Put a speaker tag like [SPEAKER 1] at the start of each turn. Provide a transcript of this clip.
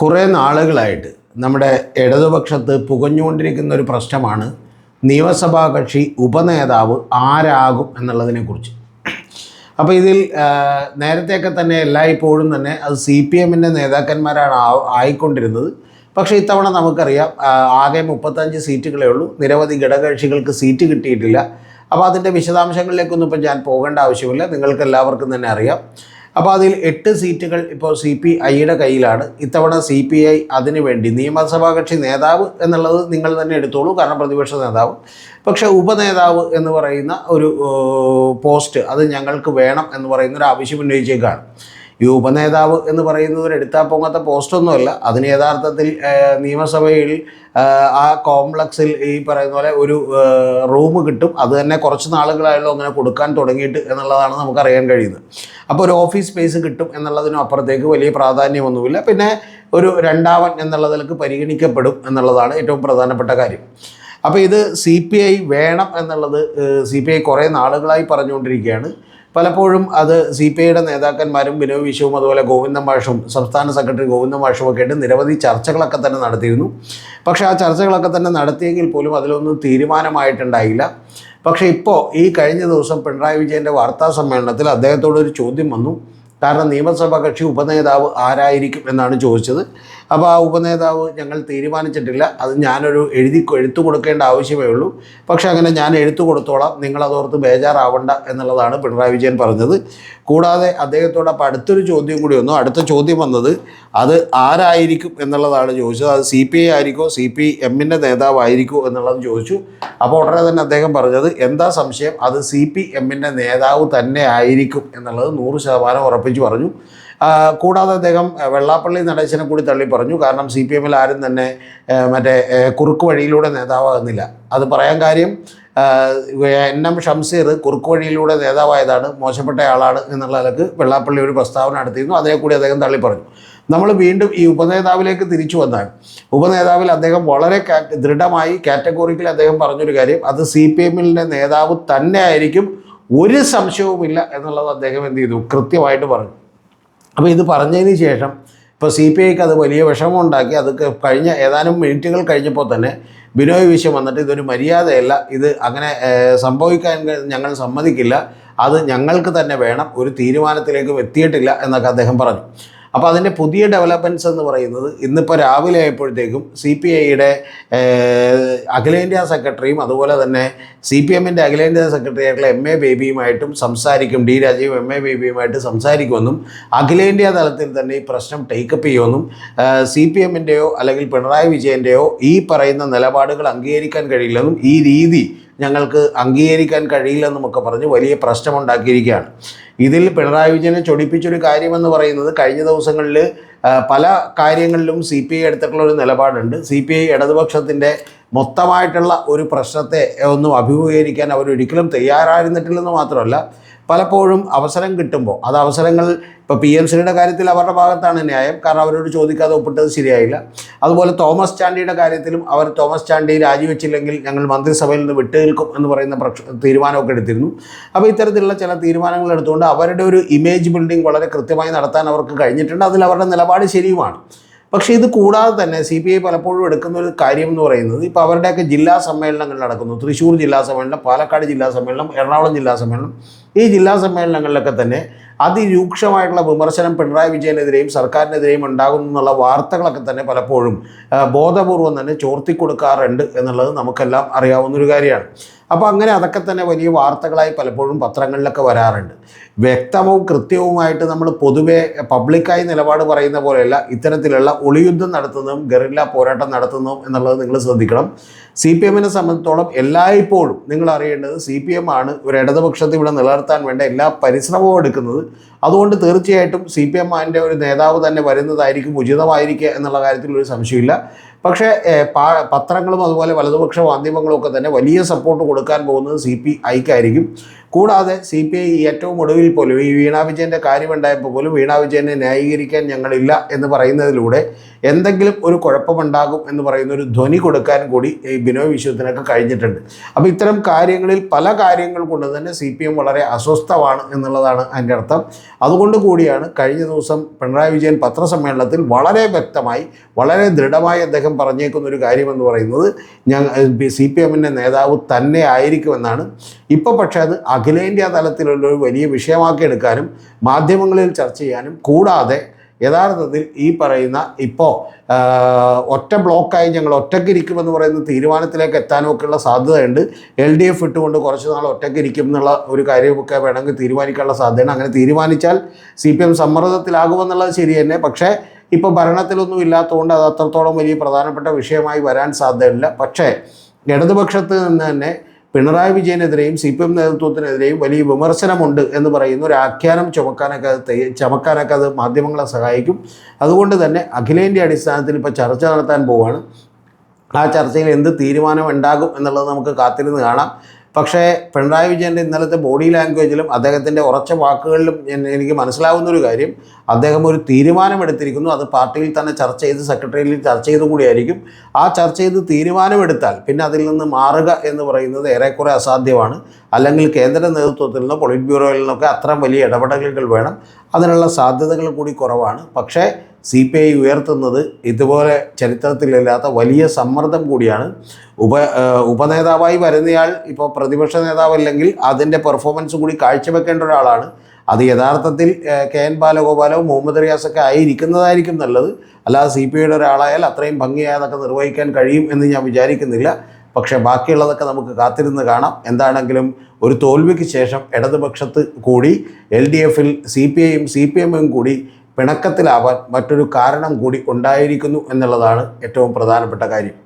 [SPEAKER 1] കുറേ നാളുകളായിട്ട് നമ്മുടെ ഇടതുപക്ഷത്ത് പുകഞ്ഞുകൊണ്ടിരിക്കുന്ന ഒരു പ്രശ്നമാണ് നിയമസഭാ കക്ഷി ഉപനേതാവ് ആരാകും എന്നുള്ളതിനെക്കുറിച്ച്. അപ്പോൾ ഇതിൽ നേരത്തെയൊക്കെ തന്നെ എല്ലായ്പ്പോഴും തന്നെ അത് CPM-ൻ്റെ നേതാക്കന്മാരാണ് ആയിക്കൊണ്ടിരുന്നത്. പക്ഷേ ഇത്തവണ നമുക്കറിയാം ആകെ 35 സീറ്റുകളേ ഉള്ളൂ. നിരവധി ഘടകകക്ഷികൾക്ക് സീറ്റ് കിട്ടിയിട്ടില്ല. അപ്പോൾ അതിൻ്റെ വിശദാംശങ്ങളിലേക്കൊന്നും ഇപ്പോൾ ഞാൻ പോകേണ്ട ആവശ്യമില്ല, നിങ്ങൾക്ക് എല്ലാവർക്കും തന്നെ അറിയാം. അപ്പോൾ അതിൽ 8 സീറ്റുകൾ ഇപ്പോൾ CPIയുടെ കയ്യിലാണ്. ഇത്തവണ CPI അതിനു വേണ്ടി നിയമസഭാ കക്ഷി നേതാവ് എന്നുള്ളത് നിങ്ങൾ തന്നെ എടുത്തോളൂ, കാരണം പ്രതിപക്ഷ നേതാവ്. പക്ഷേ ഉപനേതാവ് എന്ന് പറയുന്ന ഒരു പോസ്റ്റ് അത് ഞങ്ങൾക്ക് വേണം എന്ന് പറയുന്ന ഒരു ആവശ്യം ഉന്നയിച്ചേക്കാണ്. ഈ ഉപനേതാവ് എന്ന് പറയുന്നത് ഒരു എടുത്താൽ പൊങ്ങാത്ത പോസ്റ്റൊന്നുമല്ല. അതിന് യഥാർത്ഥത്തിൽ നിയമസഭയിൽ ആ കോംപ്ലക്സിൽ ഈ പറയുന്ന പോലെ ഒരു റൂം കിട്ടും. അത് തന്നെ കുറച്ച് നാളുകളായാലും അങ്ങനെ കൊടുക്കാൻ തുടങ്ങിയിട്ട് എന്നുള്ളതാണ് നമുക്കറിയാൻ കഴിയുന്നത്. അപ്പോൾ ഒരു ഓഫീസ് സ്പേസ് കിട്ടും എന്നുള്ളതിനും അപ്പുറത്തേക്ക് വലിയ പ്രാധാന്യമൊന്നുമില്ല. പിന്നെ ഒരു രണ്ടാമൻ എന്നുള്ളതിലേക്ക് പരിഗണിക്കപ്പെടും എന്നുള്ളതാണ് ഏറ്റവും പ്രധാനപ്പെട്ട കാര്യം. അപ്പോൾ ഇത് CPI വേണം എന്നുള്ളത് CPI കുറേ നാളുകളായി പറഞ്ഞുകൊണ്ടിരിക്കുകയാണ്. പലപ്പോഴും അത് CPIയുടെ നേതാക്കന്മാരും ബിനോയ് വിശ്വവും അതുപോലെ ഗോവിന്ദൻ മാഷും സംസ്ഥാന സെക്രട്ടറി ഗോവിന്ദൻ മാഷും ഒക്കെ ആയിട്ട് നിരവധി ചർച്ചകളൊക്കെ തന്നെ നടത്തിയിരുന്നു. പക്ഷേ ആ ചർച്ചകളൊക്കെ തന്നെ നടത്തിയെങ്കിൽ പോലും അതിലൊന്നും തീരുമാനമായിട്ടുണ്ടായില്ല. പക്ഷേ ഇപ്പോൾ ഈ കഴിഞ്ഞ ദിവസം പിണറായി വിജയൻ്റെ വാർത്താ സമ്മേളനത്തിൽ അദ്ദേഹത്തോടൊരു ചോദ്യം വന്നു. കാരണം നിയമസഭാ കക്ഷി ഉപനേതാവ് ആരായിരിക്കും എന്നാണ് ചോദിച്ചത്. അപ്പോൾ ആ ഉപനേതാവ് ഞങ്ങൾ തീരുമാനിച്ചിട്ടില്ല, അത് ഞാനൊരു എഴുത്തു കൊടുക്കേണ്ട ആവശ്യമേ ഉള്ളൂ. പക്ഷേ അങ്ങനെ ഞാൻ എഴുത്തു കൊടുത്തോളാം, നിങ്ങളതോർത്ത് ബേജാറാവണ്ട എന്നുള്ളതാണ് പിണറായി വിജയൻ പറഞ്ഞത്. കൂടാതെ അദ്ദേഹത്തോട് അപ്പോൾ അടുത്തൊരു ചോദ്യം കൂടി വന്നു. അടുത്ത ചോദ്യം വന്നത് അത് ആരായിരിക്കും എന്നുള്ളതാണ് ചോദിച്ചത്. അത് CPI ആയിരിക്കോ CPM-ൻ്റെ നേതാവായിരിക്കോ എന്നുള്ളത് ചോദിച്ചു. അപ്പോൾ ഉടനെ തന്നെ അദ്ദേഹം പറഞ്ഞത് എന്താ സംശയം, അത് CPM-ൻ്റെ നേതാവ് തന്നെ ആയിരിക്കും എന്നുള്ളത് 100% ഉറപ്പിച്ച് പറഞ്ഞു. കൂടാതെ അദ്ദേഹം വെള്ളാപ്പള്ളി നടേശനെ കൂടി തള്ളി പറഞ്ഞു. കാരണം CPM-ൽ ആരും തന്നെ മറ്റേ കുറുക്ക് വഴിയിലൂടെ നേതാവാകുന്നില്ല. അത് പറയാൻ കാര്യം NM ഷംസീർ കുറുക്ക് വഴിയിലൂടെ നേതാവായതാണ്, മോശപ്പെട്ട ആളാണ് എന്നുള്ള നിലക്ക് വെള്ളാപ്പള്ളി ഒരു പ്രസ്താവന നടത്തിയിരുന്നു. അതേ കൂടി അദ്ദേഹം തള്ളി പറഞ്ഞു. നമ്മൾ വീണ്ടും ഈ ഉപനേതാവിലേക്ക് തിരിച്ചു വന്നാൽ ഉപനേതാവിൽ അദ്ദേഹം വളരെ ദൃഢമായി കാറ്റഗോറിക്കലി അദ്ദേഹം പറഞ്ഞൊരു കാര്യം, അത് CPM-ൻ്റെ നേതാവ് തന്നെ ആയിരിക്കും, ഒരു സംശയവുമില്ല എന്നുള്ളത് അദ്ദേഹം എന്ത് ചെയ്തു, കൃത്യമായിട്ട് പറഞ്ഞു. അപ്പോൾ ഇത് പറഞ്ഞതിന് ശേഷം ഇപ്പോൾ CPIക്ക് അത് വലിയ വിഷമമുണ്ടാക്കി. അത് കഴിഞ്ഞ ഏതാനും മിനിറ്റുകൾ കഴിഞ്ഞപ്പോൾ തന്നെ ബിനോയ് വിശ്വം വന്നിട്ട് ഇതൊരു മര്യാദയല്ല, ഇത് അങ്ങനെ സംഭവിക്കാൻ ഞങ്ങൾ സമ്മതിക്കില്ല, അത് ഞങ്ങൾക്ക് തന്നെ വേണം, ഒരു തീരുമാനത്തിലേക്ക് എത്തിയിട്ടില്ല എന്നൊക്കെ അദ്ദേഹം പറഞ്ഞു. അപ്പോൾ അതിൻ്റെ പുതിയ ഡെവലപ്മെൻറ്റ്സ് എന്ന് പറയുന്നത് ഇന്നിപ്പോൾ രാവിലെ ആയപ്പോഴത്തേക്കും CPIയുടെ അഖിലേന്ത്യാ സെക്രട്ടറിയും അതുപോലെ തന്നെ CPM-ൻ്റെ അഖിലേന്ത്യാ സെക്രട്ടറി ആയിട്ടുള്ള MA ബേബിയുമായിട്ടും സംസാരിക്കും, D രാജീവ് MA ബേബിയുമായിട്ട് സംസാരിക്കുമെന്നും അഖിലേന്ത്യാ തലത്തിൽ തന്നെ ഈ പ്രശ്നം ടേക്കപ്പ് ചെയ്യുമെന്നും CPM-ൻ്റെയോ അല്ലെങ്കിൽ പിണറായി വിജയൻ്റെയോ ഈ പറയുന്ന നിലപാടുകൾ അംഗീകരിക്കാൻ കഴിയില്ലെന്നും ഈ രീതി ഞങ്ങൾക്ക് അംഗീകരിക്കാൻ കഴിയില്ലെന്നുമൊക്കെ പറഞ്ഞ് വലിയ പ്രശ്നമുണ്ടാക്കിയിരിക്കുകയാണ്. ഇതിൽ പിണറായി വിജയനെ ചൊടിപ്പിച്ചൊരു കാര്യമെന്ന് പറയുന്നത് കഴിഞ്ഞ ദിവസങ്ങളിൽ പല കാര്യങ്ങളിലും CPI എടുത്തിട്ടുള്ള ഒരു നിലപാടുണ്ട്. CPI ഇടതുപക്ഷത്തിൻ്റെ മൊത്തമായിട്ടുള്ള ഒരു പ്രശ്നത്തെ ഒന്നും അഭിമുഖീകരിക്കാൻ അവരൊരിക്കലും തയ്യാറായിരുന്നിട്ടില്ലെന്ന് മാത്രമല്ല, പലപ്പോഴും അവസരം കിട്ടുമ്പോൾ അത് അവസരങ്ങൾ ഇപ്പോൾ PMCയുടെ കാര്യത്തിൽ അവരുടെ ഭാഗത്താണ് ന്യായം, കാരണം അവരോട് ചോദിക്കാതെ ഒപ്പിട്ടത് ശരിയായില്ല. അതുപോലെ തോമസ് ചാണ്ടിയുടെ കാര്യത്തിലും അവർ തോമസ് ചാണ്ടി രാജിവെച്ചില്ലെങ്കിൽ ഞങ്ങൾ മന്ത്രിസഭയിൽ നിന്ന് വിട്ടുനിൽക്കും എന്ന് പറയുന്ന തീരുമാനമൊക്കെ എടുത്തിരുന്നു. അപ്പോൾ ഇത്തരത്തിലുള്ള ചില തീരുമാനങ്ങൾ എടുത്തുകൊണ്ട് അവരുടെ ഒരു ഇമേജ് ബിൽഡിംഗ് വളരെ കൃത്യമായി നടത്താൻ അവർക്ക് കഴിഞ്ഞിട്ടുണ്ട്. അതിൽ അവരുടെ നിലപാട് ശരിയുമാണ്. പക്ഷേ ഇത് കൂടാതെ തന്നെ CPI പലപ്പോഴും എടുക്കുന്ന ഒരു കാര്യം എന്ന് പറയുന്നത് ഇപ്പോൾ അവരുടെയൊക്കെ ജില്ലാ സമ്മേളനങ്ങൾ നടക്കുന്നു. തൃശ്ശൂർ ജില്ലാ സമ്മേളനം, പാലക്കാട് ജില്ലാ സമ്മേളനം, എറണാകുളം ജില്ലാ സമ്മേളനം. ഈ ജില്ലാ സമ്മേളനങ്ങളിലൊക്കെ തന്നെ അതിരൂക്ഷമായിട്ടുള്ള വിമർശനം പിണറായി വിജയനെതിരെയും സർക്കാരിനെതിരെയും ഉണ്ടാകുന്നു എന്നുള്ള വാർത്തകളൊക്കെ തന്നെ പലപ്പോഴും ബോധപൂർവം തന്നെ ചോർത്തിക്കൊടുക്കാറുണ്ട് എന്നുള്ളത് നമുക്കെല്ലാം അറിയാവുന്നൊരു കാര്യമാണ്. അപ്പോൾ അങ്ങനെ അതൊക്കെ തന്നെ വലിയ വാർത്തകളായി പലപ്പോഴും പത്രങ്ങളിലൊക്കെ വരാറുണ്ട്. വ്യക്തവും കൃത്യവുമായിട്ട് നമ്മൾ പൊതുവെ പബ്ലിക്കായി നിലപാട് പറയുന്ന പോലെയല്ല ഇത്തരത്തിലുള്ള ഒളിയുദ്ധം നടത്തുന്നതും ഗറില്ല പോരാട്ടം നടത്തുന്നതും എന്നുള്ളത് നിങ്ങൾ ശ്രദ്ധിക്കണം. CPM-നെ സംബന്ധിച്ചോളം എല്ലായ്പ്പോഴും നിങ്ങൾ അറിയേണ്ടത് CPM ആണ് ഒരു ഇടതുപക്ഷത്തെ ഇവിടെ നിലനിർത്താൻ വേണ്ട എല്ലാ പരിശ്രമവും എടുക്കുന്നത്. അതുകൊണ്ട് തീർച്ചയായിട്ടും CPM-ൻ്റെ ഒരു നേതാവ് തന്നെ വരുന്നതായിരിക്കും ഉചിതമായിരിക്കുക എന്നുള്ള കാര്യത്തിൽ ഒരു സംശയമില്ല. പക്ഷേ പത്രങ്ങളും അതുപോലെ വലതുപക്ഷ മാധ്യമങ്ങളും ഒക്കെ തന്നെ വലിയ സപ്പോർട്ട് കൊടുക്കാൻ പോകുന്നത് CPIക്കായിരിക്കും. കൂടാതെ CPI ഏറ്റവും ഒടുവിൽ പോലും ഈ വീണ വിജയൻ്റെ കാര്യമുണ്ടായപ്പോൾ പോലും വീണ വിജയനെ ന്യായീകരിക്കാൻ ഞങ്ങളില്ല എന്ന് പറയുന്നതിലൂടെ എന്തെങ്കിലും ഒരു കുഴപ്പമുണ്ടാകും എന്ന് പറയുന്ന ഒരു ധ്വനി കൊടുക്കാൻ കൂടി ഈ ബിനോയ് വിശ്വത്തിനൊക്കെ കഴിഞ്ഞിട്ടുണ്ട്. അപ്പോൾ ഇത്തരം കാര്യങ്ങളിൽ പല കാര്യങ്ങൾ കൊണ്ട് തന്നെ CPM വളരെ അസ്വസ്ഥമാണ് എന്നുള്ളതാണ് അതിൻ്റെ അർത്ഥം. അതുകൊണ്ട് കൂടിയാണ് കഴിഞ്ഞ ദിവസം പിണറായി വിജയൻ പത്രസമ്മേളനത്തിൽ വളരെ വ്യക്തമായി വളരെ ദൃഢമായി അദ്ദേഹം പറഞ്ഞേക്കുന്ന ഒരു കാര്യമെന്ന് പറയുന്നത് CPMൻ്റെ നേതാവ് തന്നെ ആയിരിക്കുമെന്നാണ്. ഇപ്പോൾ പക്ഷേ അത് അഖിലേന്ത്യാ തലത്തിലുള്ളൊരു വലിയ വിഷയമാക്കി എടുക്കാനും മാധ്യമങ്ങളിൽ ചർച്ച ചെയ്യാനും കൂടാതെ യഥാർത്ഥത്തിൽ ഈ പറയുന്ന ഇപ്പോൾ ഒറ്റ ബ്ലോക്കായി ഞങ്ങൾ ഒറ്റയ്ക്കിരിക്കുമെന്ന് പറയുന്ന തീരുമാനത്തിലേക്ക് എത്താനുമൊക്കെയുള്ള സാധ്യതയുണ്ട്. LDF ഇട്ടുകൊണ്ട് കുറച്ച് നാൾ ഒറ്റയ്ക്കിരിക്കും എന്നുള്ള ഒരു കാര്യമൊക്കെ വേണമെങ്കിൽ തീരുമാനിക്കാനുള്ള സാധ്യതയാണ്. അങ്ങനെ തീരുമാനിച്ചാൽ CPM സമ്മർദ്ദത്തിലാകുമെന്നുള്ളത് ശരി തന്നെ. പക്ഷേ ഇപ്പോൾ ഭരണത്തിലൊന്നും ഇല്ലാത്തതുകൊണ്ട് അത് അത്രത്തോളം വലിയ പ്രധാനപ്പെട്ട വിഷയമായി വരാൻ സാധ്യതയില്ല. പക്ഷേ ഇടതുപക്ഷത്ത് നിന്ന് തന്നെ പിണറായി വിജയനെതിരെയും CPM നേതൃത്വത്തിനെതിരെയും വലിയ വിമർശനമുണ്ട് എന്ന് പറയുന്ന ഒരു ആഖ്യാനം ചമക്കാനൊക്കെ അത് മാധ്യമങ്ങളെ സഹായിക്കും. അതുകൊണ്ട് തന്നെ അഖിലേന്ത്യാ അടിസ്ഥാനത്തിൽ ഇപ്പോൾ ചർച്ച നടത്താൻ പോവുകയാണ്. ആ ചർച്ചയിൽ എന്ത് തീരുമാനം ഉണ്ടാകും എന്നുള്ളത് നമുക്ക് കാത്തിരുന്ന് കാണാം. പക്ഷേ പിണറായി വിജയൻ്റെ ഇന്നലത്തെ ബോഡി ലാംഗ്വേജിലും അദ്ദേഹത്തിൻ്റെ ഉറച്ച വാക്കുകളിലും എനിക്ക് മനസ്സിലാവുന്നൊരു കാര്യം, അദ്ദേഹം ഒരു തീരുമാനമെടുത്തിരിക്കുന്നു. അത് പാർട്ടിയിൽ തന്നെ ചർച്ച ചെയ്ത് സെക്രട്ടറിയിൽ ചർച്ച ചെയ്തു കൂടിയായിരിക്കും. ആ ചർച്ച ചെയ്ത് തീരുമാനമെടുത്താൽ പിന്നെ അതിൽ നിന്ന് മാറുക എന്ന് പറയുന്നത് ഏറെക്കുറെ അസാധ്യമാണ്. അല്ലെങ്കിൽ കേന്ദ്ര നേതൃത്വത്തിൽ നിന്നോ പൊളിറ്റ് ബ്യൂറോയിൽ നിന്നൊക്കെ അത്രയും വലിയ ഇടപെടലുകൾ വേണം. അതിനുള്ള സാധ്യതകൾ കൂടി കുറവാണ്. പക്ഷേ CPI ഉയർത്തുന്നത് ഇതുപോലെ ചരിത്രത്തിലില്ലാത്ത വലിയ സമ്മർദ്ദം കൂടിയാണ്. ഉപനേതാവായി വരുന്നയാൾ ഇപ്പോൾ പ്രതിപക്ഷ നേതാവല്ലെങ്കിൽ അതിൻ്റെ പെർഫോമൻസ് കൂടി കാഴ്ചവെക്കേണ്ട ഒരാളാണ്. അത് യഥാർത്ഥത്തിൽ KN ബാലഗോപാലോ മുഹമ്മദ് റിയാസൊക്കെ ആയിരിക്കുന്നതായിരിക്കും നല്ലത്. അല്ലാതെ CPIയുടെ ഒരാളായാൽ അത്രയും ഭംഗിയായി അതൊക്കെ നിർവഹിക്കാൻ കഴിയും എന്ന് ഞാൻ വിചാരിക്കുന്നില്ല. പക്ഷേ ബാക്കിയുള്ളതൊക്കെ നമുക്ക് കാത്തിരുന്ന് കാണാം. എന്താണെങ്കിലും ഒരു തോൽവിക്ക് ശേഷം ഇടതുപക്ഷത്ത് കൂടി LDFൽ CPIയും CPMും കൂടി പിണക്കത്തിലാവാൻ മറ്റൊരു കാരണം കൂടി ഉണ്ടായിരിക്കുന്നു എന്നുള്ളതാണ് ഏറ്റവും പ്രധാനപ്പെട്ട കാര്യം.